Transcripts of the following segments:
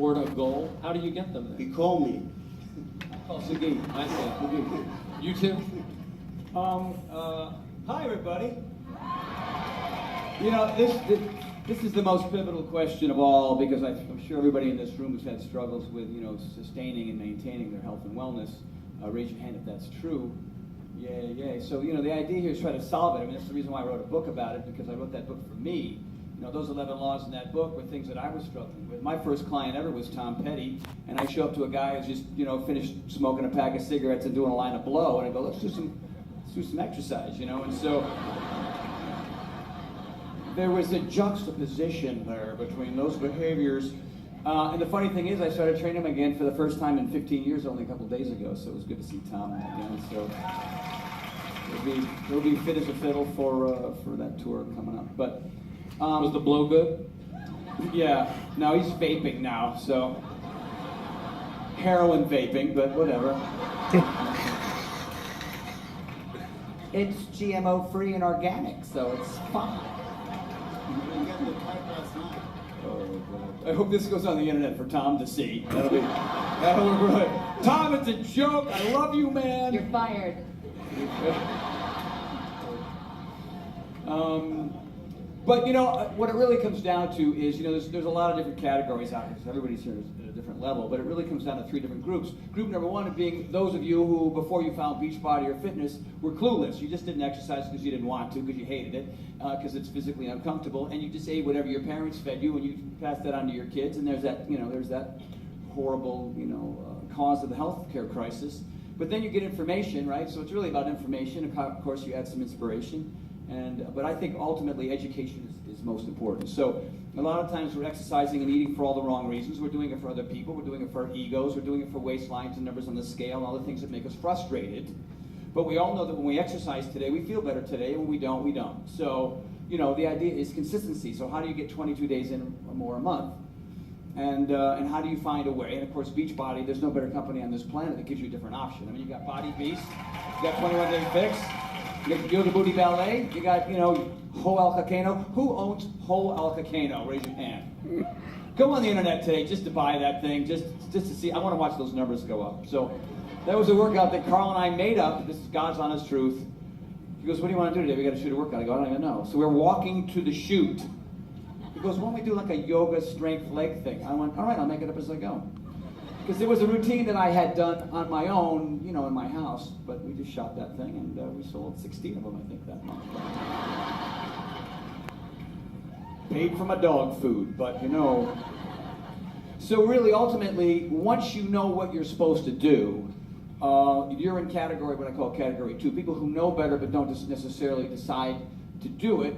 toward a goal, how do you get them there? He called me. Oh, Sagi, I see. You too? Hi, everybody. You know, this is the most pivotal question of all, because I'm sure everybody in this room has had struggles with, sustaining and maintaining their health and wellness. Raise your hand if that's true. Yay, yay. So, the idea here is try to solve it. I mean, that's the reason why I wrote a book about it, because I wrote that book for me. Those 11 laws in that book were things that I was struggling with. My first client ever was Tom Petty, and I show up to a guy who's just, finished smoking a pack of cigarettes and doing a line of blow, and I go, let's do some exercise, and so there was a juxtaposition there between those behaviors. And the funny thing is, I started training him again for the first time in 15 years only a couple of days ago, so it was good to see Tom again. So he'll be fit as a fiddle for that tour coming up. But was the blow good? yeah, no, he's vaping now, so heroin vaping, but whatever. It's GMO free and organic, so it's fine. I hope this goes on the internet for Tom to see. That'll be right. Tom, it's a joke. I love you, man. You're fired. But what it really comes down to is, there's a lot of different categories out here, because everybody's here at a different level, but it really comes down to 3 different groups. Group number 1 being those of you who, before you found Beachbody or fitness, were clueless. You just didn't exercise because you didn't want to, because you hated it, because it's physically uncomfortable, and you just ate whatever your parents fed you, and you passed that on to your kids, and there's that horrible, cause of the healthcare crisis. But then you get information, right? So it's really about information. Of course, you add some inspiration. But I think ultimately education is most important. So a lot of times we're exercising and eating for all the wrong reasons. We're doing it for other people. We're doing it for our egos. We're doing it for waistlines and numbers on the scale and all the things that make us frustrated. But we all know that when we exercise today, we feel better today. And when we don't, we don't. So, the idea is consistency. So how do you get 22 days in or more a month? And how do you find a way? And of course, Beachbody, there's no better company on this planet that gives you a different option. I mean, you got Body Beast, you got 21 Day Fix, you got Yoga Booty Ballet, you got, Ho El Cacano. Who owns Ho El Cacano? Raise your hand. Go on the internet today just to buy that thing, just to see. I want to watch those numbers go up. So that was a workout that Carl and I made up. This is God's honest truth. He goes, what do you want to do today? We got to shoot a workout. I go, I don't even know. So we're walking to the shoot. He goes, why don't we do like a yoga strength leg thing? I went, all right, I'll make it up as I go. Because there was a routine that I had done on my own, in my house, but we just shot that thing, and we sold 16 of them, I think, that month. Paid for my dog food, but So really, ultimately, once you know what you're supposed to do, you're in category, what I call category 2, people who know better but don't necessarily decide to do it,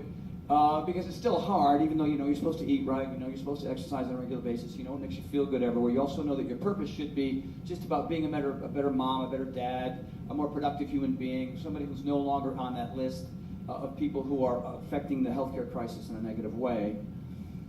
because it's still hard, even though you're supposed to eat right, you're supposed to exercise on a regular basis, it makes you feel good everywhere. You also know that your purpose should be just about being a better mom, a better dad, a more productive human being, somebody who's no longer on that list of people who are affecting the healthcare crisis in a negative way.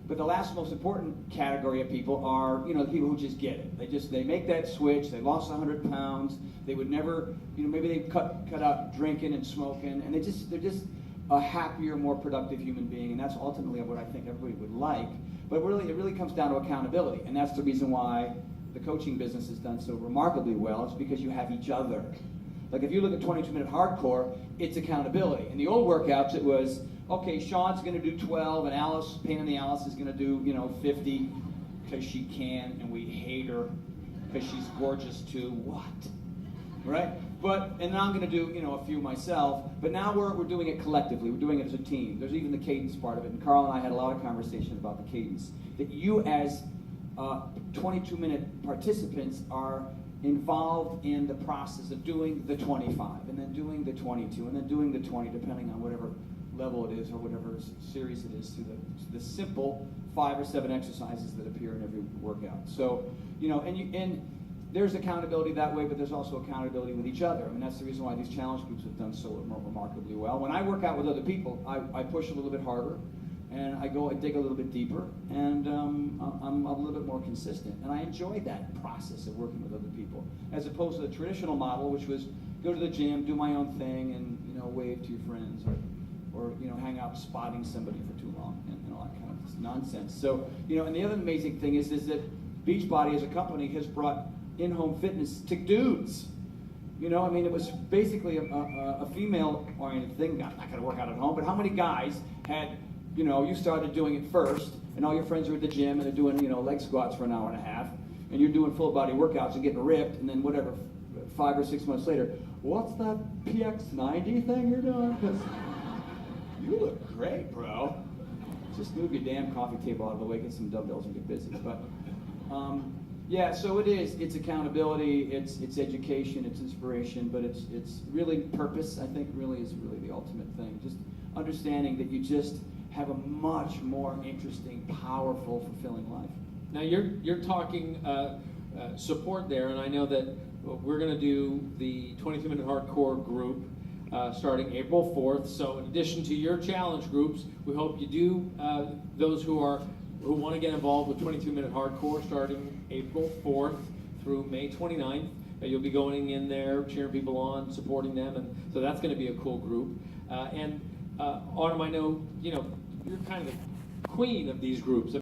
But the last most important category of people are, the people who just get it. They make that switch, they lost 100 pounds, they would never, maybe they cut out drinking and smoking, and they're just a happier, more productive human being, and that's ultimately what I think everybody would like. But really, it really comes down to accountability, and that's the reason why the coaching business has done so remarkably well. It's because you have each other. Like if you look at 22-minute hardcore, it's accountability. In the old workouts, it was, okay, Sean's going to do 12, and Alice, Pain in the Alice, is going to do 50 because she can, and we hate her because she's gorgeous too. What? Right? And now I'm going to do, a few myself, but now we're doing it collectively. We're doing it as a team. There's even the cadence part of it, and Carl and I had a lot of conversation about the cadence. That you as 22-minute participants are involved in the process of doing the 25, and then doing the 22, and then doing the 20, depending on whatever level it is or whatever series it is, through the simple 5 or 7 exercises that appear in every workout. So, and there's accountability that way, but there's also accountability with each other. I mean, that's the reason why these challenge groups have done so remarkably well. When I work out with other people, I push a little bit harder, and I dig a little bit deeper, and I'm a little bit more consistent. And I enjoy that process of working with other people, as opposed to the traditional model, which was go to the gym, do my own thing, and wave to your friends, or hang out spotting somebody for too long, and all that kind of nonsense. So, and the other amazing thing is that Beachbody as a company has brought in-home fitness to dudes. You know, I mean, it was basically a female-oriented thing. I'm not going to work out at home, but how many guys had, you know, you started doing it first, and all your friends are at the gym, and they're doing, you know, leg squats for an hour and a half, and you're doing full-body workouts and getting ripped, and then whatever, 5 or 6 months later, what's that PX90 thing you're doing? 'Cause you look great, bro. Just move your damn coffee table out of the way, get some dumbbells, and get busy. But yeah, so it is. It's accountability. It's education. It's inspiration. But it's really purpose. I think really is really the ultimate thing. Just understanding that you just have a much more interesting, powerful, fulfilling life. Now you're talking support there, and I know that we're going to do the 22-minute hardcore group starting April 4th. So in addition to your challenge groups, we hope you do those who want to get involved with 22-minute hardcore starting April 4th through May 29th. You'll be going in there, cheering people on, supporting them, and so that's going to be a cool group. And Autumn, I know you're kind of the queen of these groups.